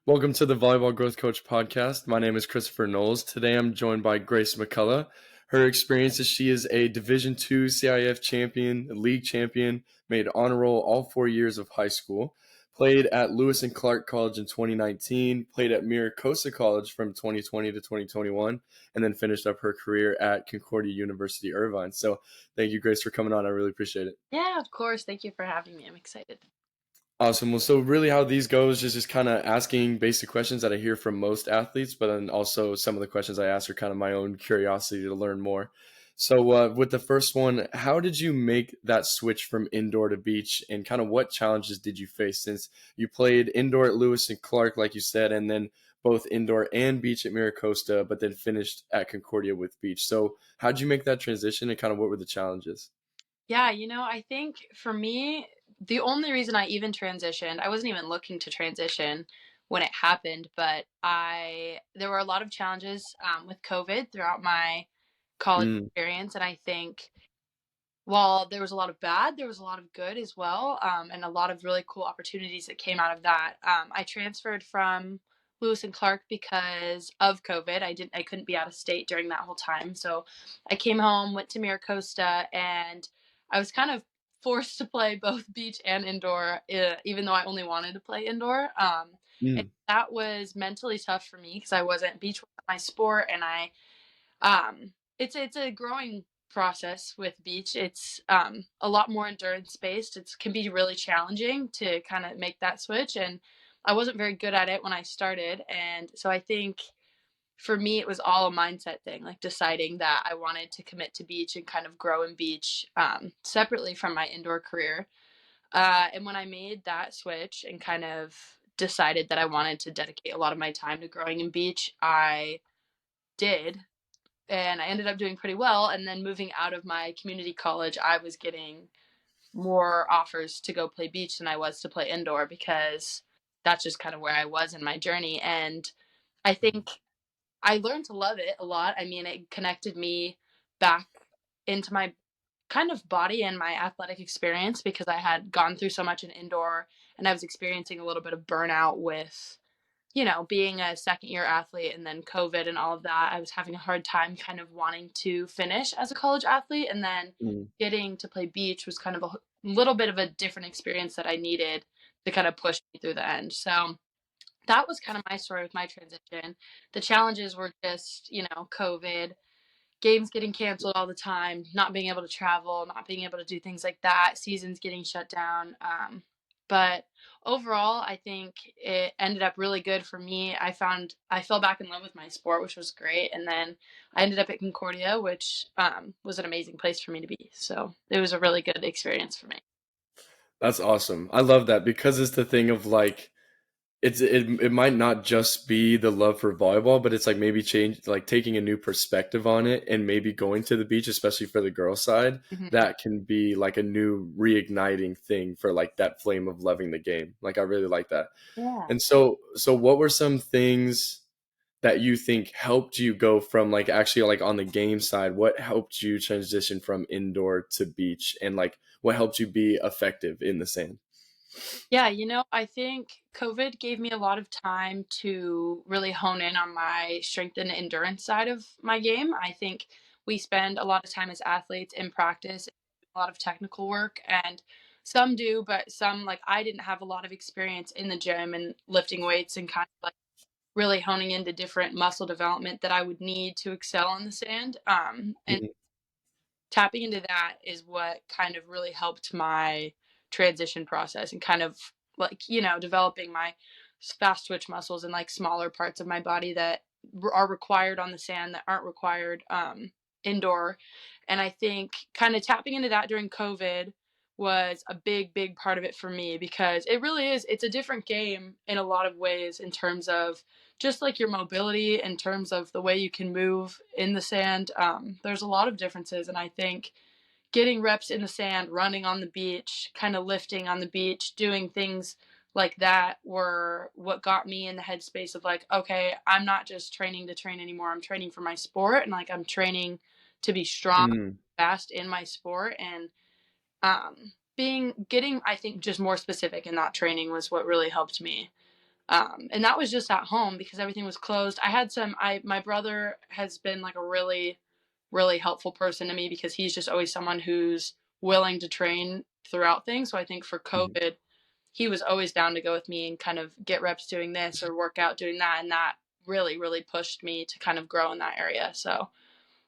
Welcome to the Volleyball Growth Coach podcast. My name is Christopher Knowles. Today I'm joined by Grace McCullough. Her experience is she is a Division II CIF champion, league champion, made honor roll all 4 years of high school, played at Lewis and Clark College in 2019, played at Mira Costa College from 2020 to 2021, and then finished up her career at Concordia University, Irvine. So thank you, Grace, for coming on. I really appreciate it. Yeah, of course. Thank you for having me. I'm excited. Awesome. Well, so really how these goes is just kind of asking basic questions that I hear from most athletes, but then also some of the questions I ask are kind of my own curiosity to learn more. So with the first one, how did you make that switch from indoor to beach, and kind of what challenges did you face since you played indoor at Lewis and Clark, like you said, and then both indoor and beach at Mira Costa, but then finished at Concordia with beach. So how did you make that transition, and kind of what were the challenges? Yeah, I think for me, the only reason I even transitioned, I wasn't even looking to transition when it happened, but there were a lot of challenges with COVID throughout my college Mm, experience. And I think while there was a lot of bad, there was a lot of good as well, and a lot of really cool opportunities that came out of that. I transferred from Lewis and Clark because of COVID. I couldn't be out of state during that whole time, so I came home, went to Mira Costa, and I was kind of forced to play both beach and indoor, even though I only wanted to play indoor. And mm, that was mentally tough for me because I wasn't beach wasn't my sport, and it's a growing process with beach. It's a lot more endurance based. It can be really challenging to kind of make that switch, and I wasn't very good at it when I started. And so I think for me, it was all a mindset thing, like deciding that I wanted to commit to beach and kind of grow in beach separately from my indoor career. And when I made that switch and kind of decided that I wanted to dedicate a lot of my time to growing in beach, I did, and I ended up doing pretty well. And then moving out of my community college, I was getting more offers to go play beach than I was to play indoor because that's just kind of where I was in my journey. And I think I learned to love it a lot. I mean, it connected me back into my kind of body and my athletic experience because I had gone through so much in indoor and I was experiencing a little bit of burnout with being a second year athlete and then COVID and all of that. I was having a hard time kind of wanting to finish as a college athlete. And then mm. getting to play beach was kind of a little bit of a different experience that I needed to kind of push me through the end. So that was kind of my story with my transition. The challenges were just, COVID, games getting canceled all the time, not being able to travel, not being able to do things like that, seasons getting shut down. But overall, I think it ended up really good for me. I fell back in love with my sport, which was great. And then I ended up at Concordia, which was an amazing place for me to be. So it was a really good experience for me. That's awesome. I love that because it's the thing of like it might not just be the love for volleyball, but it's like maybe change like taking a new perspective on it and maybe going to the beach, especially for the girl side, Mhm. that can be like a new reigniting thing for like that flame of loving the game. Like I really like that. Yeah. And so what were some things that you think helped you go from like actually like on the game side, what helped you transition from indoor to beach, and like what helped you be effective in the sand? Yeah, I think COVID gave me a lot of time to really hone in on my strength and endurance side of my game. I think we spend a lot of time as athletes in practice, a lot of technical work, and some do, but some, like I didn't have a lot of experience in the gym and lifting weights and kind of like really honing into different muscle development that I would need to excel on the sand. And Mhm. tapping into that is what kind of really helped my transition process and kind of like developing my fast twitch muscles and like smaller parts of my body that are required on the sand that aren't required indoor. And I think kind of tapping into that during COVID was a big part of it for me because it really is, it's a different game in a lot of ways in terms of just like your mobility, in terms of the way you can move in the sand. There's a lot of differences, and I think getting reps in the sand, running on the beach, kind of lifting on the beach, doing things like that were what got me in the headspace of like, okay, I'm not just training to train anymore. I'm training for my sport, and like I'm training to be strong, Mm. fast in my sport, and being getting I think just more specific in that training was what really helped me. And that was just at home because everything was closed. I had some. I My brother has been like a really helpful person to me because he's just always someone who's willing to train throughout things. So I think for Mhm. COVID, he was always down to go with me and kind of get reps doing this or work out doing that, and that really pushed me to kind of grow in that area. So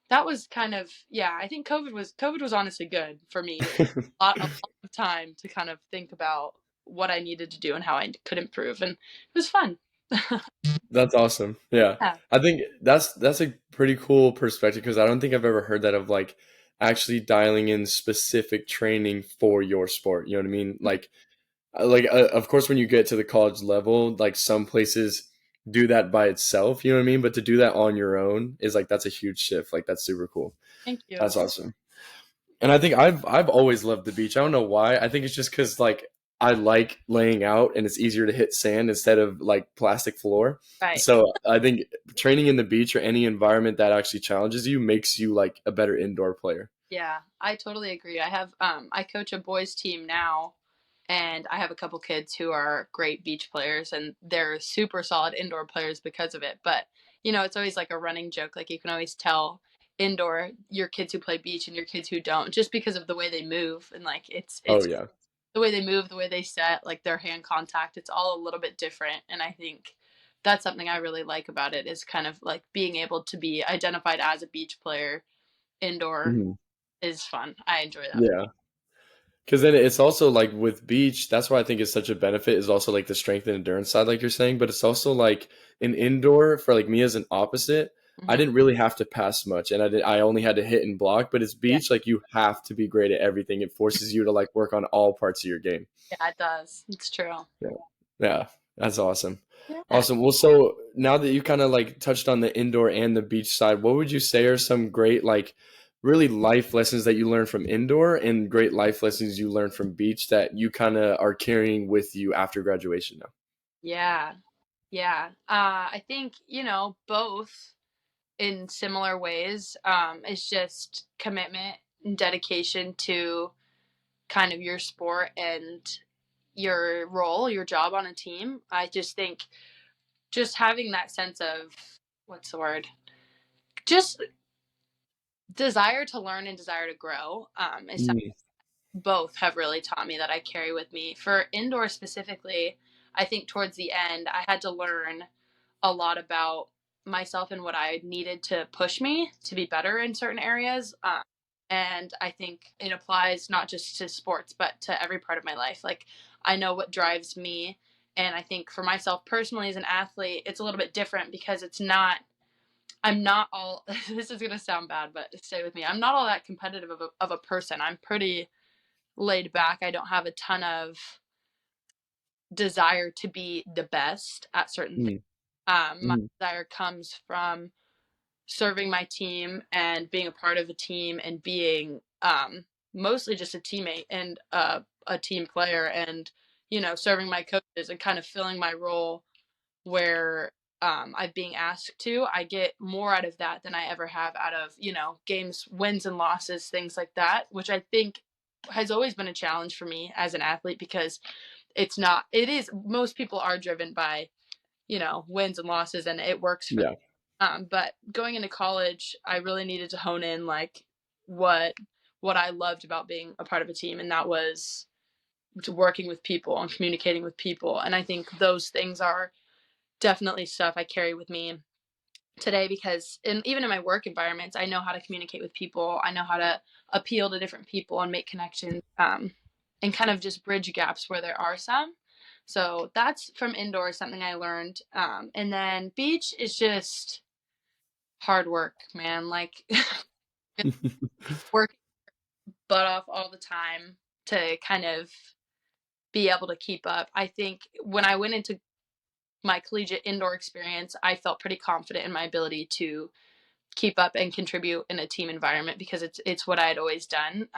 that was kind of, yeah, I think COVID was honestly good for me. A lot of time to kind of think about what I needed to do and how I could improve, and it was fun. That's awesome. Yeah. Yeah, I think that's a pretty cool perspective because I don't think I've ever heard that of like actually dialing in specific training for your sport. You know what I mean? Of course when you get to the college level, like some places do that by itself, you know what I mean? But to do that on your own is like that's a huge shift. Like that's super cool. thank you. That's awesome. And I think I've always loved the beach. I don't know why. I think it's just because like I like laying out and it's easier to hit sand instead of like plastic floor. Right. So I think training in the beach or any environment that actually challenges you makes you like a better indoor player. Yeah, I totally agree. I coach a boys team now, and I have a couple kids who are great beach players, and they're super solid indoor players because of it. But it's always like a running joke. Like you can always tell indoor your kids who play beach and your kids who don't, just because of the way they move, and like Oh it's yeah. the way they move, the way they set, like their hand contact. It's all a little bit different, and I think that's something I really like about it is kind of like being able to be identified as a beach player indoor Mhm. is fun. I enjoy that. Yeah. Because then it's also like with beach, that's why I think it's such a benefit is also like the strength and endurance side, like you're saying. But it's also like an indoor for like me as an opposite. I Mhm. didn't really have to pass much, and I only had to hit and block. But it's Yeah, beach, like you have to be great at everything. It forces you to like work on all parts of your game. yeah, it does. It's true. Yeah, yeah, that's awesome. Yeah. Awesome. Well, so now that you kind of like touched on the indoor and the beach side, what would you say are some great like really life lessons that you learned from indoor and great life lessons you learned from beach that you kind of are carrying with you after graduation now? Yeah. Yeah. I think, both in similar ways. It's just commitment and dedication to kind of your sport and your role, your job on a team. I just think just having that sense of, what's the word? Just desire to learn and desire to grow is Mm, both have really taught me that I carry with me. For indoor specifically, I think towards the end, I had to learn a lot about myself and what I needed to push me to be better in certain areas. And I think it applies not just to sports, but to every part of my life. Like, I know what drives me. And I think for myself personally as an athlete, it's a little bit different because I'm not all, this is going to sound bad, but stay with me. I'm not all that competitive of a person. I'm pretty laid back. I don't have a ton of desire to be the best at certain things. mm, My mm, desire comes from serving my team and being a part of a team and being mostly just a teammate and a team player and serving my coaches and kind of filling my role where I'm being asked to. I get more out of that than I ever have out of games, wins and losses, things like that, which I think has always been a challenge for me as an athlete because it's not. It is most people are driven by wins and losses, and it works for them. yeah. But going into college, I really needed to hone in like what what I loved about being a part of a team, and that was working with people and communicating with people. And I think those things are definitely stuff I carry with me today because even in my work environments, I know how to communicate with people. I know how to appeal to different people and make connections, and kind of just bridge gaps where there are some. So that's from indoors, something I learned. And then beach is just hard work, man. Like work butt off all the time to kind of be able to keep up. I think when I went into my collegiate indoor experience, I felt pretty confident in my ability to keep up and contribute in a team environment because it's what I had always done.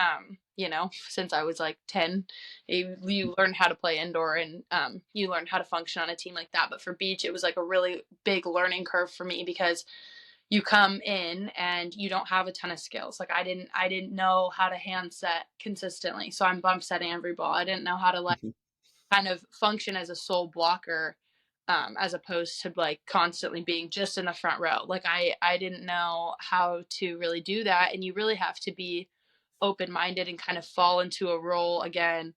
Since I was like 10, you learn how to play indoor and you learn how to function on a team like that. But for beach, it was like a really big learning curve for me because you come in and you don't have a ton of skills. Like I didn't know how to hand set consistently, so I'm bump setting every ball. I didn't know how to like kind of function as a sole blocker as opposed to like constantly being just in the front row. Like I didn't know how to really do that, and you really have to be open minded and kind of fall into a role again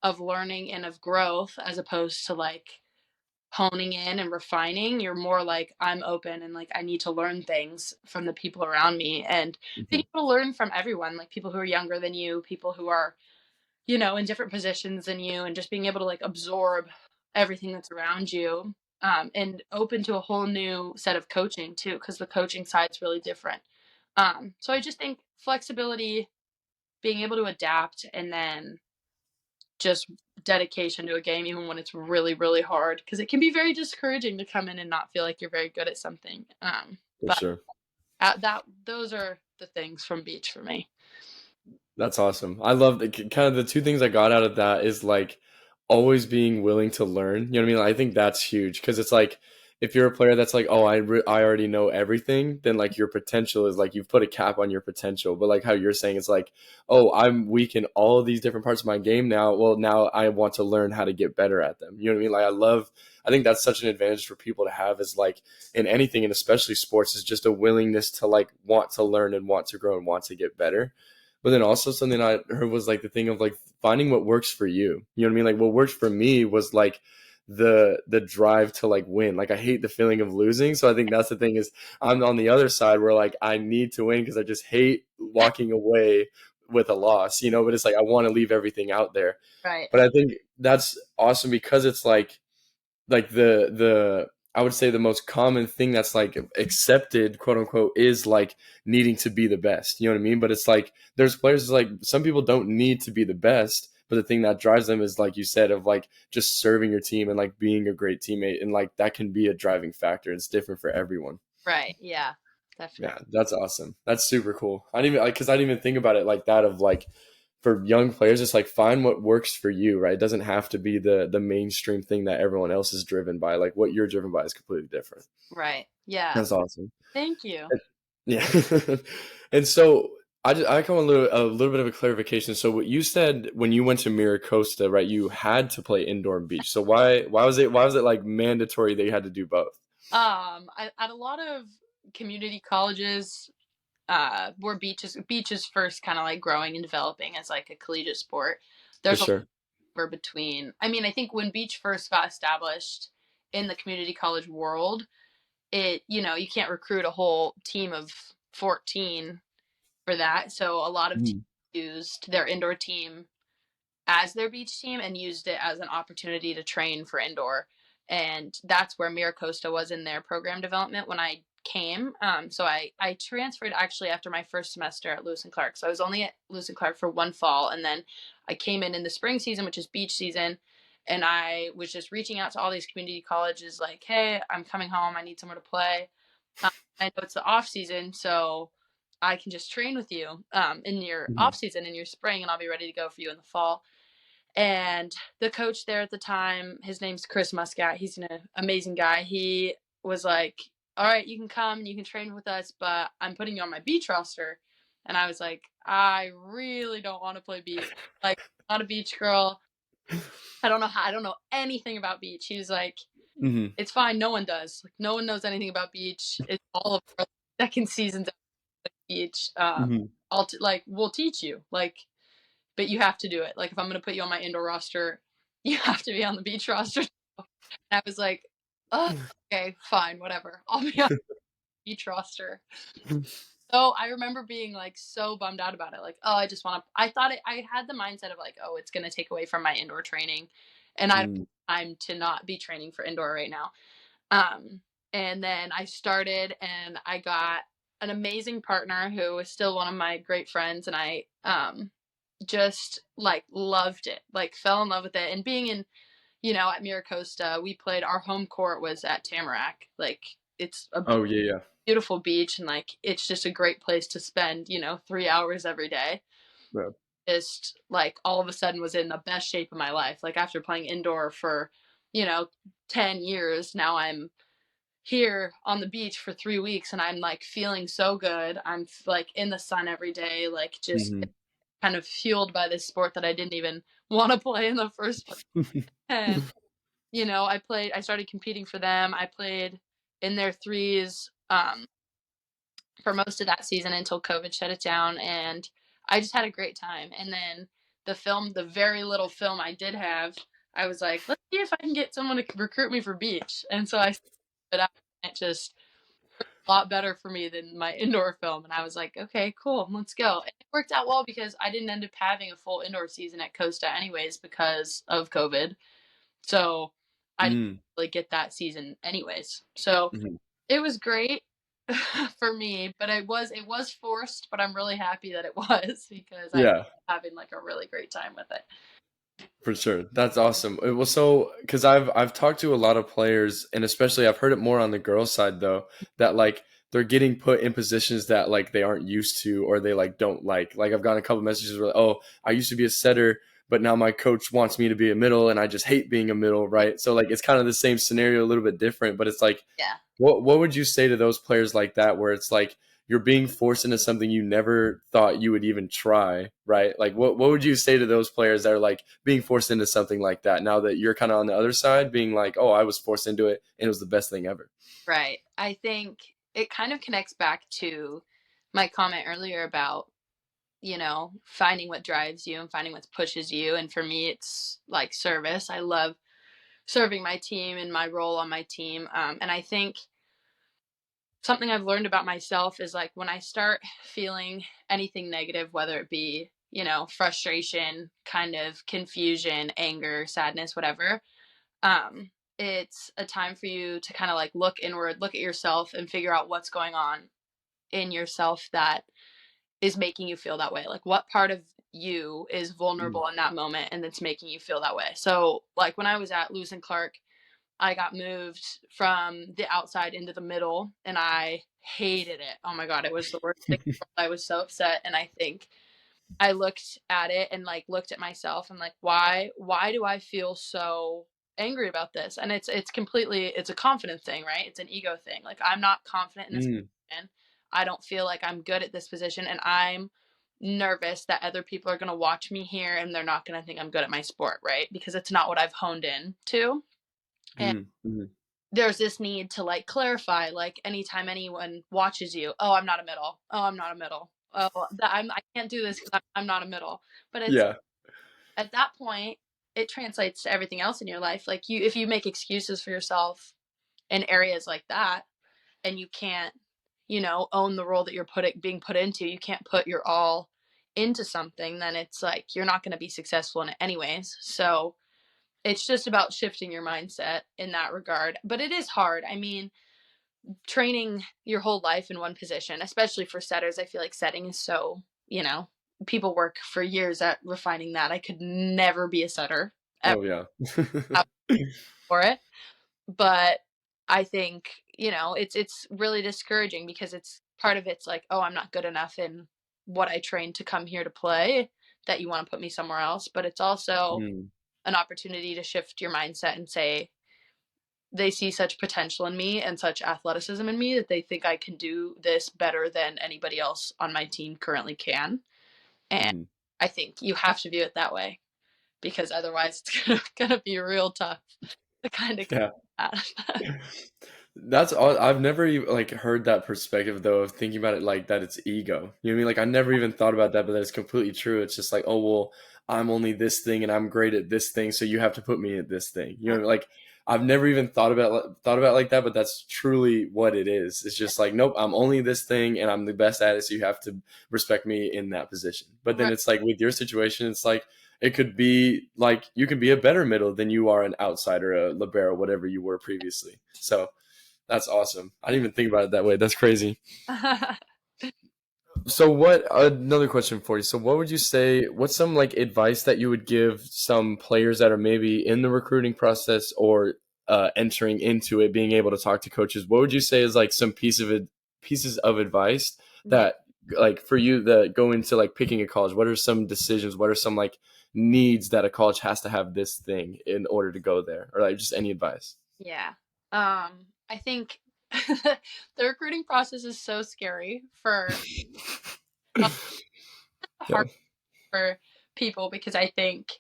of learning and of growth as opposed to like honing in and refining. You're more like, I'm open and like I need to learn things from the people around me, and being Mhm. able to learn from everyone, like people who are younger than you, people who are, in different positions than you, and just being able to like absorb everything that's around you, and open to a whole new set of coaching too, because the coaching side's really different. So I just think flexibility, being able to adapt, and then just dedication to a game even when it's really really hard, because it can be very discouraging to come in and not feel like you're very good at something. For But sure. that those are the things from beach for me. That's awesome. I love the kind of the two things I got out of that is like always being willing to learn. You know what I mean? I think that's huge because it's like if you're a player that's like, oh, I already know everything, then like your potential is like you've put a cap on your potential. But like how you're saying, it's like, oh, I'm weak in all of these different parts of my game now. Well, now I want to learn how to get better at them. You know what I mean? I think that's such an advantage for people to have is like in anything, and especially sports, is just a willingness to like want to learn and want to grow and want to get better. But then also something I heard was like the thing of like finding what works for you. You know what I mean? Like what worked for me was like the drive to like win. Like I hate the feeling of losing. So I think that's the thing is I'm on the other side where like I need to win because I just hate walking away with a loss, but it's like I want to leave everything out there. Right. But I think that's awesome because it's like the I would say the most common thing that's like accepted, quote unquote, is like needing to be the best. You know what I mean? But it's like there's players like some people don't need to be the best, but the thing that drives them is like you said of like just serving your team and like being a great teammate, and like that can be a driving factor. It's different for everyone. Right. Yeah, Yeah, definitely. that's awesome. That's super cool. I didn't even because I didn't even think about it like that of like for young players, it's like find what works for you, right? It doesn't have to be the mainstream thing that everyone else is driven by. Like what you're driven by is completely different. Right. Yeah. That's awesome. Thank you. And- Yeah. And so I come a little bit of a clarification. So what you said when you went to Mira Costa, right? You had to play indoor and beach. So why was it like mandatory that you had to do both? At a lot of community colleges, where beach is first kind of like growing and developing as like a collegiate sport. For There's a sure. lot between. I mean, I think when beach first got established in the community college world, you can't recruit a whole team of 14 for that. So a lot of teams Mhm. used their indoor team as their beach team and used it as an opportunity to train for indoor. And that's where Mira Costa was in their program development when I came. So I transferred actually after my first semester at Lewis and Clark. So I was only at Lewis and Clark for one fall, and then I came in the spring season, which is beach season. And I was just reaching out to all these community colleges, like, "Hey, I'm coming home. I need somewhere to play. I know it's the off season, so I can just train with you in your Mhm. off season in your spring, and I'll be ready to go for you in the fall." And the coach there at the time, his name's Chris Muscat. He's an amazing guy. He was like, "All right, you can come and you can train with us, but I'm putting you on my beach roster." And I was like, "I really don't want to play beach. Like, I'm not a beach girl. I don't know how. I don't know anything about beach." He was like, Mhm. "It's fine. No one does. Like, no one knows anything about beach. It's all of our second seasons at beach. Mhm. Like, we'll teach you. Like, but you have to do it. Like, if I'm going to put you on my indoor roster, you have to be on the beach roster." And I was like, "Oh, okay, fine, whatever. I'll be on the beach roster." So I remember being like so bummed out about it. Like, oh, I just want to. I had the mindset of like, oh, it's going to take away from my indoor training, and I don't Mm. have time to not be training for indoor right now. Um, and then I started, and I got an amazing partner who is still one of my great friends, and I just like loved it, like fell in love with it. And being in, at Mira Costa, we played, our home court was at Tamarack. Like, it's a Oh yeah, yeah. beautiful beach, and like it's just a great place to spend, 3 hours every day. Yeah. Just like all of a sudden was in the best shape of my life. Like after playing indoor for, you know, 10 years, now I'm here on the beach for 3 weeks, and I'm like feeling so good. I'm like in the sun every day, like just Mhm. kind of fueled by this sport that I didn't even want to play in the first place. And I started competing for them. I played in their threes for most of that season until COVID shut it down, and I just had a great time. And then the very little film I did have, I was like, let's see if I can get someone to recruit me for beach. And so I started it out, and it just a lot better for me than my indoor film. And I was like, okay, cool, let's go. And it worked out well because I didn't end up having a full indoor season at Costa anyways because of COVID. So I didn't Mm. really get that season anyways. So Hmm. it was great for me, but it was forced, but I'm really happy that it was because I Yeah. having like a really great time with it. For sure. That's awesome. Well, so because I've talked to a lot of players, and especially I've heard it more on the girls' side though, that like they're getting put in positions that like they aren't used to or they like don't like. Like I've gotten a couple messages where, oh, I used to be a setter, but now my coach wants me to be a middle, and I just hate being a middle, right? So like it's kind of the same scenario, a little bit different, but it's like, Yeah. what would you say to those players like that, where it's like you're being forced into something you never thought you would even try, right? Like what would you say to those players that are like being forced into something like that now that you're kind of on the other side being like, oh, I was forced into it and it was the best thing ever? Right. I think it kind of connects back to my comment earlier about, finding what drives you and finding what pushes you. And for me, it's like service. I love serving my team and my role on my team. And I think something I've learned about myself is like when I start feeling anything negative, whether it be, frustration, kind of confusion, anger, sadness, whatever, it's a time for you to kind of like look inward, look at yourself, and figure out what's going on in yourself that is making you feel that way. Like, what part of you is Mm, vulnerable in that moment and that's making you feel that way? So, like, when I was at Lewis and Clark, I got moved from the outside into the middle and I hated it. Oh my God, it was the worst thing. I was so upset. And I think I looked at it and like looked at myself and like, why do I feel so angry about this? And it's a confidence thing, right? It's an ego thing. Like, I'm not confident in this mm, position. I don't feel like I'm good at this position, and I'm nervous that other people are going to watch me here and they're not going to think I'm good at my sport, right? Because it's not what I've honed in to. And mm, mm. there's this need to like clarify, like anytime anyone watches you, oh, I'm not a middle. Oh, I'm not a middle. Oh, I can't do this because I'm not a middle. But it's Yeah. at that point, it translates to everything else in your life. Like, if you make excuses for yourself in areas like that, and you can't, own the role that you're being put into, you can't put your all into something, then it's like you're not going to be successful in it anyways. So it's just about shifting your mindset in that regard. But it is hard. I mean, training your whole life in one position, especially for setters, I feel like setting is so, people work for years at refining that. I could never be a setter ever Oh yeah. for it. But I think, it's really discouraging because it's part of it's like, oh, I'm not good enough in what I trained to come here to play, that you want to put me somewhere else. But it's also Mm, an opportunity to shift your mindset and say, they see such potential in me and such athleticism in me that they think I can do this better than anybody else on my team currently can. And mm. I think you have to view it that way because otherwise it's gonna be real tough to kind of Yeah. that. That's all. I've never even like heard that perspective though of thinking about it like that it's ego. You know what I mean? Like I never even thought about that, but that is completely true. It's just like, oh well, I'm only this thing and I'm great at this thing, so you have to put me at this thing. You know, like I've never even thought about it like that, but that's truly what it is. It's just like, nope, I'm only this thing and I'm the best at it, so you have to respect me in that position. But then Right. it's like with your situation, it's like it could be like you could be a better middle than you are an outsider, a libero, whatever you were previously. So that's awesome. I didn't even think about it that way. That's crazy. So what another question for you. So what would you say what's some like advice that you would give some players that are maybe in the recruiting process or entering into it, being able to talk to coaches? What would you say is like some pieces of advice Yeah. that like for you that go into like picking a college? What are some decisions? What are some like needs that a college has to have this thing in order to go there? Or like just any advice? Yeah. I think the recruiting process is so scary for Yeah. hard for people because I think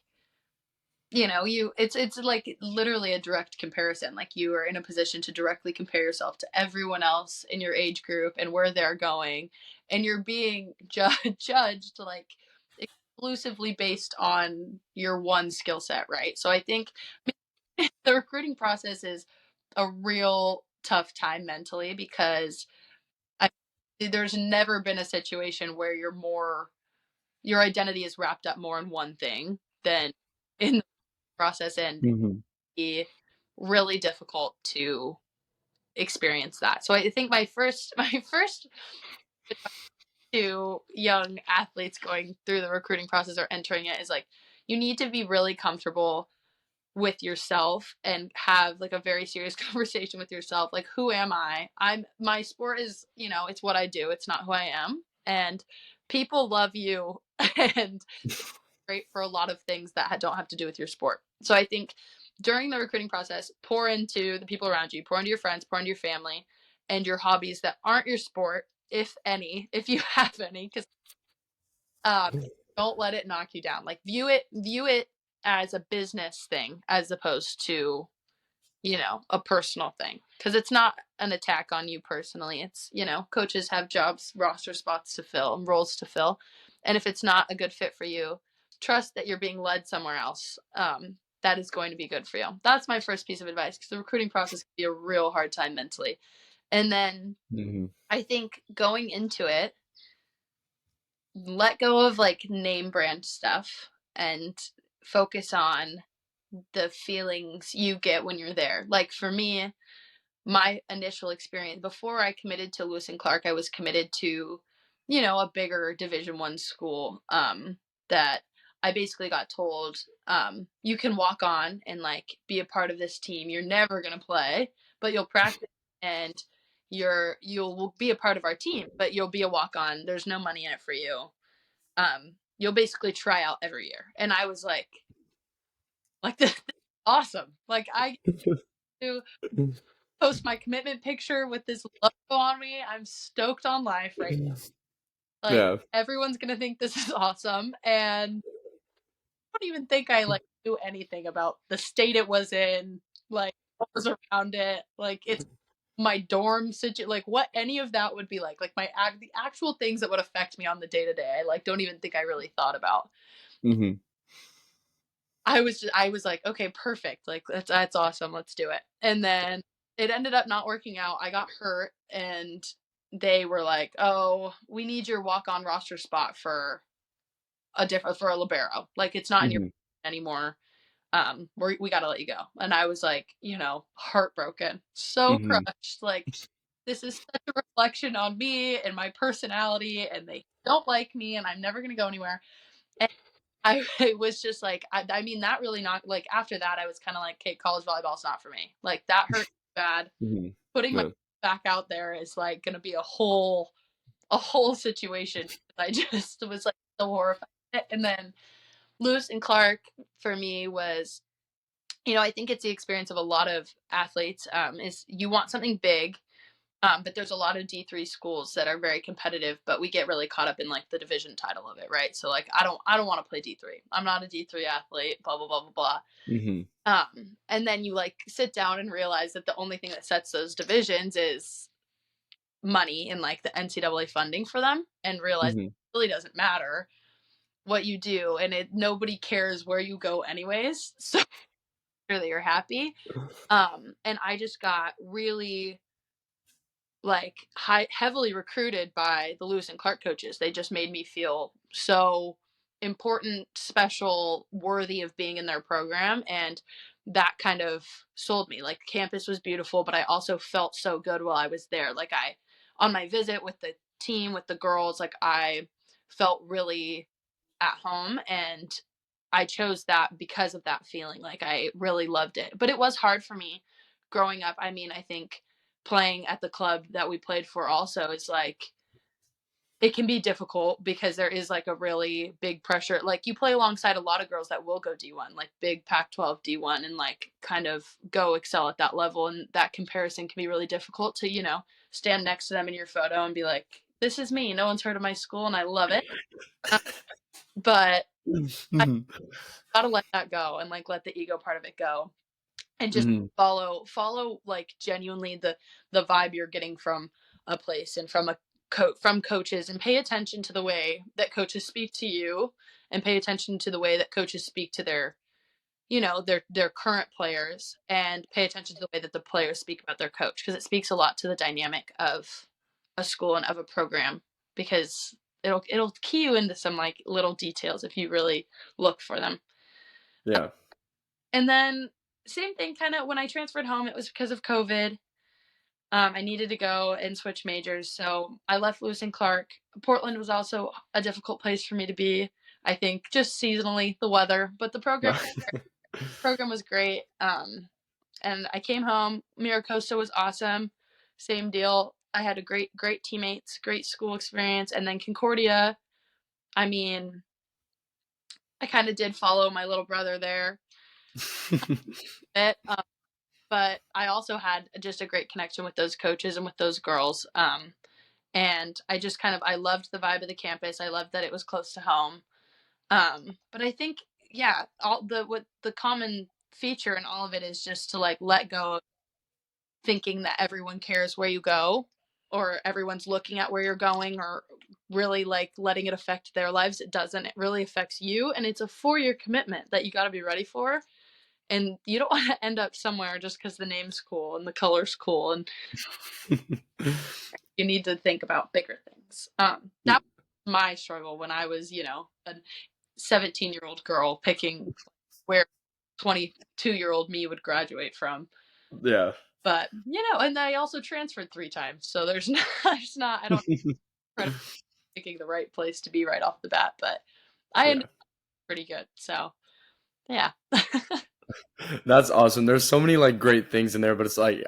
it's like literally a direct comparison. Like you are in a position to directly compare yourself to everyone else in your age group and where they're going, and you're being judged like exclusively based on your one skill set, right? So I think the recruiting process is a real tough time mentally because I, there's never been a situation where your identity is wrapped up more in one thing than in the process, and Mhm. be really difficult to experience that. So I think my first to young athletes going through the recruiting process or entering it is like you need to be really comfortable with yourself and have like a very serious conversation with yourself, like who am my sport is, it's what I do, it's not who I am, and people love you and great for a lot of things that don't have to do with your sport. So I think during the recruiting process, pour into the people around you, pour into your friends, pour into your family, and your hobbies that aren't your sport, if any, if you have any, because um, don't let it knock you down. Like view it as a business thing as opposed to a personal thing, because it's not an attack on you personally. It's, coaches have jobs, roster spots to fill, roles to fill, and if it's not a good fit for you, trust that you're being led somewhere else that is going to be good for you. That's my first piece of advice, because the recruiting process can be a real hard time mentally. And then Mhm. I think going into it, let go of like name brand stuff and focus on the feelings you get when you're there. Like for me, my initial experience before I committed to Lewis and Clark, I was committed to, a bigger Division 1 school. That I basically got told, you can walk on and like be a part of this team. You're never gonna play, but you'll practice and you'll be a part of our team, but you'll be a walk on. There's no money in it for you. You'll basically try out every year. And I was like this is awesome. Like I do post my commitment picture with this logo on me. I'm stoked on life right now. Like Yeah. everyone's gonna think this is awesome, and I don't even think I like knew anything about the state it was in, like what was around it, like it's my dorm situation, like what any of that would be like the actual things that would affect me on the day to day. I like don't even think I really thought about. Mhm. I was like, okay, perfect. Like that's awesome. Let's do it. And then it ended up not working out. I got hurt, and they were like, "Oh, we need your walk-on roster spot for a libero. Like it's not in your Mhm. anymore. We got to let you go." And I was like, heartbroken, so Mhm. crushed. Like this is such a reflection on me and my personality, and they don't like me, and I'm never gonna go anywhere. I was just like, I mean, that really not like after that, I was kind of like, okay, college volleyball's not for me. Like that hurt bad. Mhm. Putting my Yeah. back out there is like going to be a whole situation. I just was like so horrified. And then Lewis and Clark for me was, I think it's the experience of a lot of athletes. Is you want something big, but there's a lot of D3 schools that are very competitive, but we get really caught up in like the division title of it, right? So like I don't want to play D3. I'm not a D3 athlete, blah blah blah blah blah. Mhm. And then you like sit down and realize that the only thing that sets those divisions is money and like the NCAA funding for them, and realize Mhm. it really doesn't matter what you do, and nobody cares where you go anyways. So sure that you're happy. And I just got really like heavily recruited by the Lewis and Clark coaches. They just made me feel so important, special, worthy of being in their program, and that kind of sold me. Like campus was beautiful, but I also felt so good while I was there. Like I on my visit with the team with the girls, like I felt really at home, and I chose that because of that feeling. Like I really loved it. But it was hard for me growing up. I mean, I think playing at the club that we played for also is like it can be difficult because there is like a really big pressure. Like you play alongside a lot of girls that will go D1, like big Pac-12 D1, and like kind of go excel at that level, and that comparison can be really difficult to, stand next to them in your photo and be like, this is me. No one's heard of my school and I love it. but I Mhm. gotta let that go and like let the ego part of it go and just Mhm. follow like genuinely the vibe you're getting from a place and from a from coaches, and pay attention to the way that coaches speak to you, and pay attention to the way that coaches speak to their, their current players, and pay attention to the way that the players speak about their coach, because it speaks a lot to the dynamic of a school and of a program, because it'll key you into some like little details if you really look for them. Yeah. And then same thing, kind of when I transferred home, it was because of COVID. I needed to go and switch majors, so I left Lewis and Clark. Portland was also a difficult place for me to be. I think just seasonally the weather, but the program was great. And I came home. Mira Costa was awesome. Same deal. I had a great teammates, great school experience, and then Concordia. I mean, I kind of did follow my little brother there a bit, but I also had just a great connection with those coaches and with those girls. And I just kind of I loved the vibe of the campus. I loved that it was close to home. But I think, yeah, all the common feature in all of it is just to like let go of thinking that everyone cares where you go, or everyone's looking at where you're going, or really like letting it affect their lives. It doesn't. It really affects you, and it's a 4-year commitment that you got to be ready for. And you don't want to end up somewhere just because the name's cool and the color's cool, and you need to think about bigger things. That was my struggle when I was, a 17-year-old girl picking where 22-year-old me would graduate from. Yeah. But and I also transferred 3 times, so there's not, I don't credit picking the right place to be right off the bat, but I ended Yeah. up pretty good. So yeah. That's awesome. There's so many like great things in there, but it's like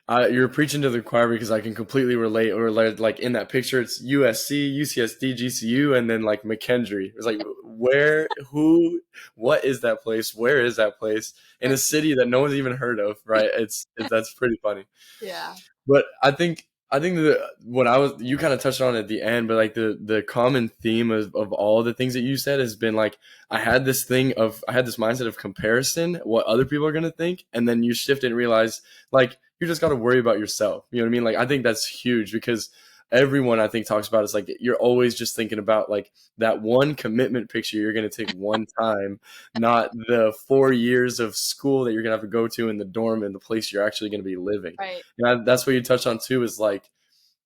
you're preaching to the choir because I can completely relate. Or like in that picture, it's USC, UCSD, GCU, and then like McKendree. It's like where, who, what is that place? Where is that place in a city that no one's even heard of? Right? It's that's pretty funny. Yeah. But I think that what I was you kind of touched on at the end, but like the common theme of all the things that you said has been like I had this mindset of comparison, what other people are gonna think, and then you shift and realize like you just got to worry about yourself. You know what I mean? Like I think that's huge because everyone I think talks about it's like you're always just thinking about like that one commitment picture you're going to take one time, not the 4 years of school that you're going to have to go to in the dorm and the place you're actually going to be living. Right. And that's what you touched on too is like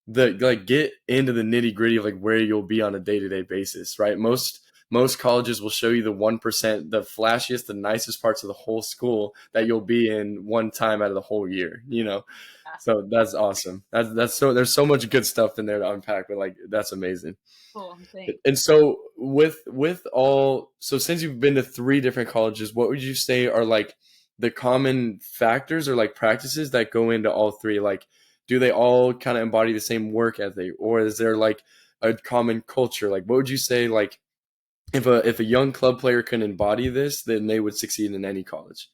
the like get into the nitty gritty of like where you'll be on a day to day basis, right? Most colleges will show you the 1%, the flashiest, the nicest parts of the whole school that you'll be in one time out of the whole year, you know? Yeah. So that's awesome. That's so there's so much good stuff in there to unpack, but like that's amazing. Cool. Thanks. And so with all so since you've been to 3 different colleges, what would you say are like the common factors or like practices that go into all 3? Like do they all kind of embody the same work ethic, or is there like a common culture? Like what would you say like if a young club player can embody this, then they would succeed in any college?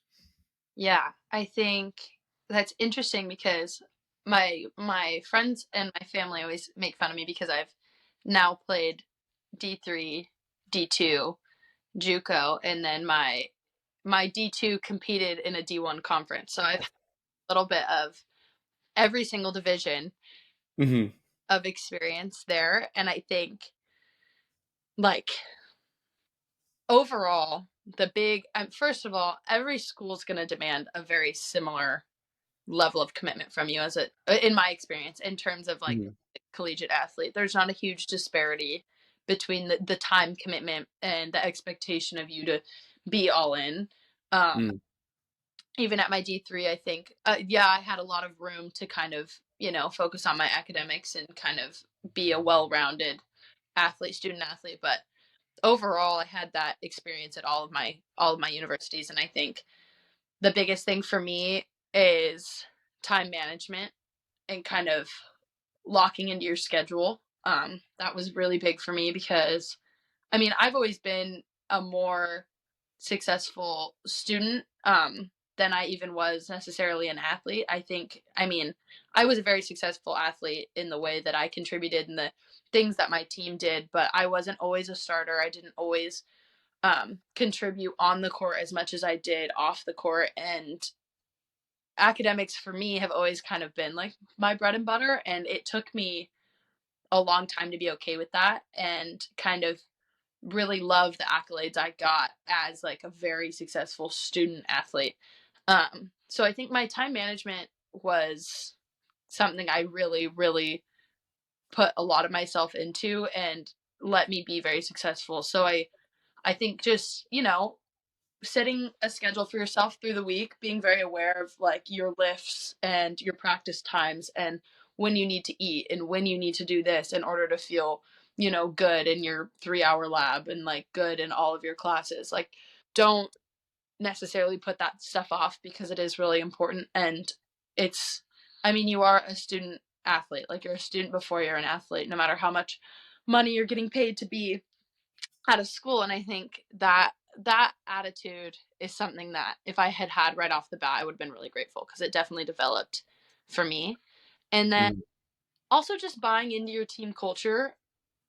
Yeah, I think that's interesting because my friends and my family always make fun of me because I've now played D3, D2, JUCO, and then my D2 competed in a D1 conference. So I've had a little bit of every single division Hmm. of experience there, and I think like overall the big first of all, every school is going to demand a very similar level of commitment from you, as a in my experience, in terms of like Hmm. collegiate athlete. There's not a huge disparity between the time commitment and the expectation of you to be all in. um Mm. Even at my D3, I think yeah, I had a lot of room to kind of focus on my academics and kind of be a well-rounded student athlete, but overall I had that experience at all of my universities. And I think the biggest thing for me is time management and kind of locking into your schedule. That was really big for me because, I mean, I've always been a more successful student. than I even was necessarily an athlete. I mean, I was a very successful athlete in the way that I contributed and the things that my team did, but I wasn't always a starter. I didn't always contribute on the court as much as I did off the court. And academics for me have always kind of been like my bread and butter. And it took me a long time to be okay with that and kind of really love the accolades I got as like a very successful student athlete. So I think my time management was something I really, really put a lot of myself into and let me be very successful. So I think just, setting a schedule for yourself through the week, being very aware of like your lifts and your practice times and when you need to eat and when you need to do this in order to feel, good in your 3-hour lab and like good in all of your classes. Like, don't necessarily put that stuff off because it is really important. And I mean, you are a student athlete, like you're a student before you're an athlete, no matter how much money you're getting paid to be out of school. And I think that attitude is something that if I had had right off the bat, I would have been really grateful because it definitely developed for me. And then Mm, also just buying into your team culture.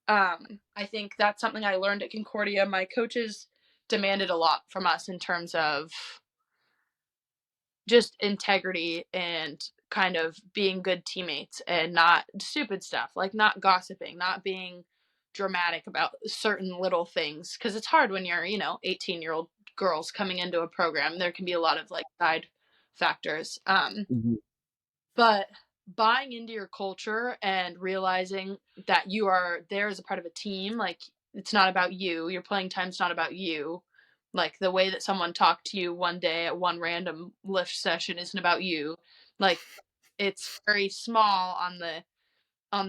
I think that's something I learned at Concordia. My coaches demanded a lot from us in terms of just integrity and kind of being good teammates and not stupid stuff, like not gossiping, not being dramatic about certain little things. Because it's hard when you're, 18-year-old girls coming into a program. There can be a lot of like side factors. mhm, But buying into your culture and realizing that you are there as a part of a team, like it's not about you, your playing time's not about you. Like the way that someone talked to you one day at one random lift session isn't about you. Like it's very small on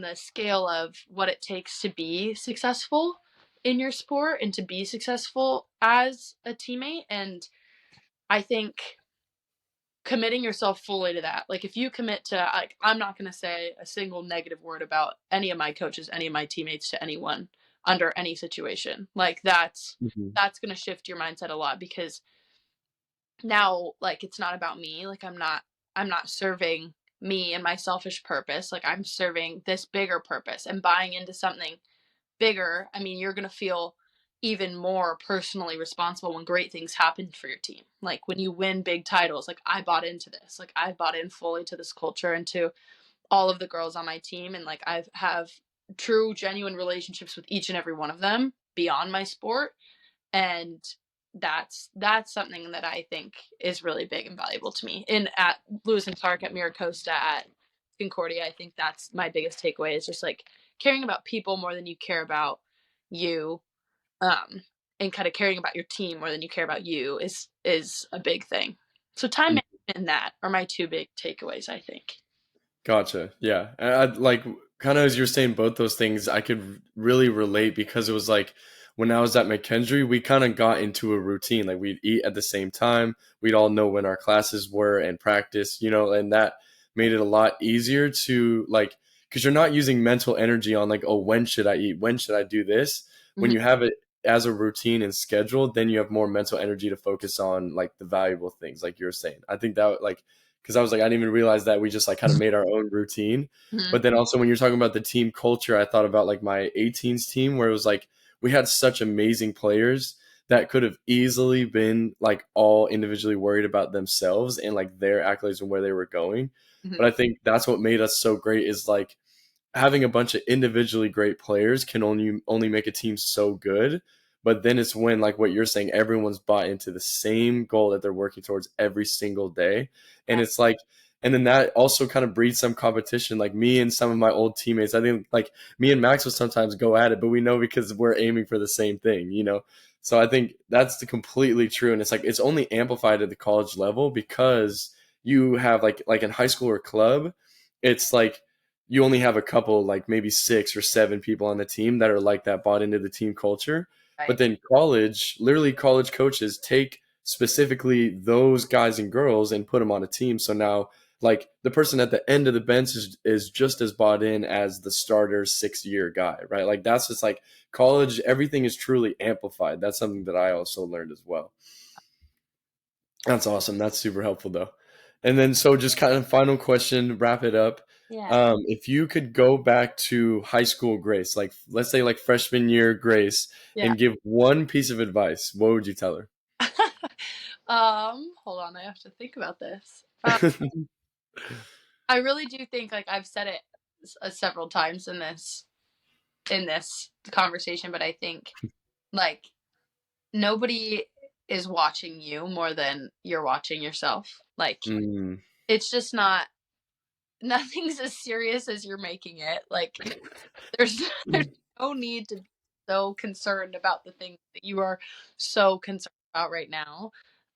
the scale of what it takes to be successful in your sport and to be successful as a teammate. And I think committing yourself fully to that. Like if you commit to like I'm not going to say a single negative word about any of my coaches, any of my teammates to anyone under any situation. Like mhm, that's going to shift your mindset a lot because now like it's not about me. Like I'm not serving me and my selfish purpose. Like I'm serving this bigger purpose and buying into something bigger. I mean, you're going to feel even more personally responsible when great things happen for your team. Like when you win big titles, like I bought into this. Like I bought in fully to this culture and to all of the girls on my team and like I have true genuine relationships with each and every one of them beyond my sport and that's something that I think is really big and valuable to me. In at Lewis and Clark, at Mira Costa, at Concordia, I think that's my biggest takeaway is just like caring about people more than you care about you, um, and kind of caring about your team more than you care about you is a big thing. So time mm. management and that are my two big takeaways, I think. Gotcha. Yeah. And I like kind of as you're saying both those things, I could really relate because it was like when I was at McKendree, we kind of got into a routine. Like we'd eat at the same time. We'd all know when our classes were and practice, and that made it a lot easier to like, because you're not using mental energy on like, oh, when should I eat? When should I do this? When Mhm. you have it as a routine and scheduled, then you have more mental energy to focus on like the valuable things, like you're saying. I think that like because I was like, I didn't even realize that we just like kind of made our own routine. Mhm. But then also when you're talking about the team culture, I thought about like my 18s team where it was like we had such amazing players that could have easily been like all individually worried about themselves and like their accolades and where they were going. But Mhm. I think that's what made us so great is like having a bunch of individually great players can only make a team so good. But then it's when, like what you're saying, everyone's bought into the same goal that they're working towards every single day. And it's like, and then that also kind of breeds some competition. Like me and some of my old teammates, I think like me and Max will sometimes go at it, but we know because we're aiming for the same thing. So I think that's completely true. And it's like, it's only amplified at the college level because you have like in high school or club, it's like, you only have a couple, like maybe 6 or 7 people on the team that are like that, bought into the team culture. But Right. then college, literally college coaches take specifically those guys and girls and put them on a team. So now like the person at the end of the bench is just as bought in as the starter 6 year guy, right? Like that's just like college, everything is truly amplified. That's something that I also learned as well. That's awesome. That's super helpful though. And then so just kind of final question, wrap it up. Yeah. If you could go back to high school Grace, like let's say like freshman year Grace, Yeah. and give one piece of advice, what would you tell her? Hold on, I have to think about this. I really do think like I've said it several times in this conversation, but I think like nobody is watching you more than you're watching yourself. Like Mm, it's just not nothing's as serious as you're making it. Like there's there's no need to be so concerned about the things that you are so concerned about right now.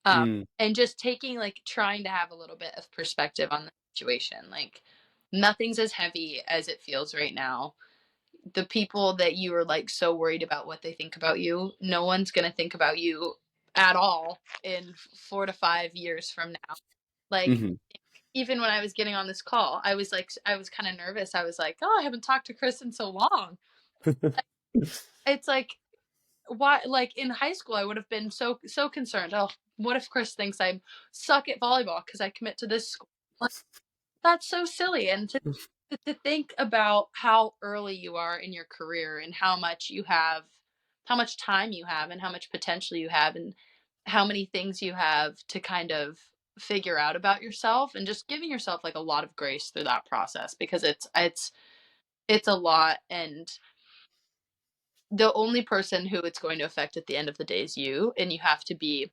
mm, And just taking like trying to have a little bit of perspective on the situation. Like nothing's as heavy as it feels right now. The people that you are like so worried about what they think about you, no one's going to think about you at all in 4 to 5 years from now. Like mhm. even when I was getting on this call, I was kind of nervous. I was like, oh, I haven't talked to Chris in so long. It's like why like in high school I would have been so concerned. Oh, what if Chris thinks I suck at volleyball because I commit to this school? Like, that's so silly. And to think about how early you are in your career and how much you have, how much time you have, and how much potential you have, and how many things you have to kind of figure out about yourself, and just giving yourself like a lot of grace through that process because it's a lot. And the only person who it's going to affect at the end of the day is you, and you have to be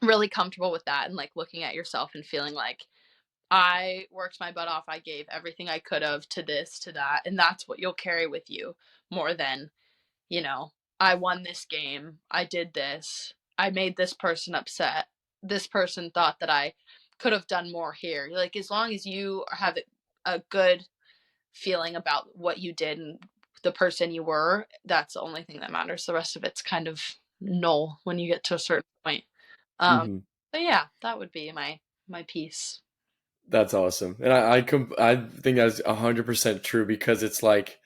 really comfortable with that and like looking at yourself and feeling like I worked my butt off. I gave everything I could have to this, to that. And that's what you'll carry with you more than, you know, I won this game. I did this. I made this person upset. This person thought that I could have done more here. Like, as long as you have a good feeling about what you did and the person you were, that's the only thing that matters. The rest of it's kind of null when you get to a certain point. Um, Mhm. but yeah, that would be my piece. That's awesome, and I think that's 100% true because it's like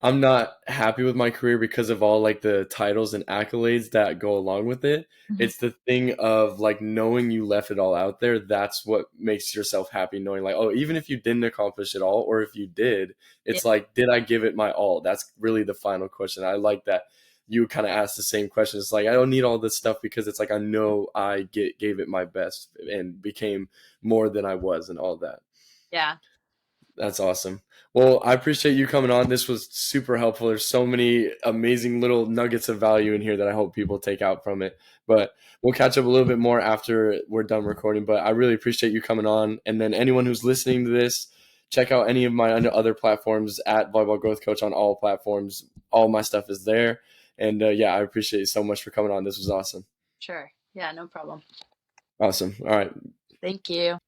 I'm not happy with my career because of all like the titles and accolades that go along with it. Mhm. It's the thing of like knowing you left it all out there. That's what makes yourself happy, knowing like, oh, even if you didn't accomplish it all, or if you did, Yeah. it's like, did I give it my all? That's really the final question. I like that you kind of ask the same question. It's like I don't need all this stuff because it's like I know gave it my best and became more than I was and all that. Yeah. That's awesome. Well, I appreciate you coming on. This was super helpful. There's so many amazing little nuggets of value in here that I hope people take out from it. But we'll catch up a little bit more after we're done recording. But I really appreciate you coming on. And then anyone who's listening to this, check out any of my other platforms at Volleyball Growth Coach on all platforms. All my stuff is there. And yeah, I appreciate you so much for coming on. This was awesome. Sure. Yeah, no problem. Awesome. All right. Thank you.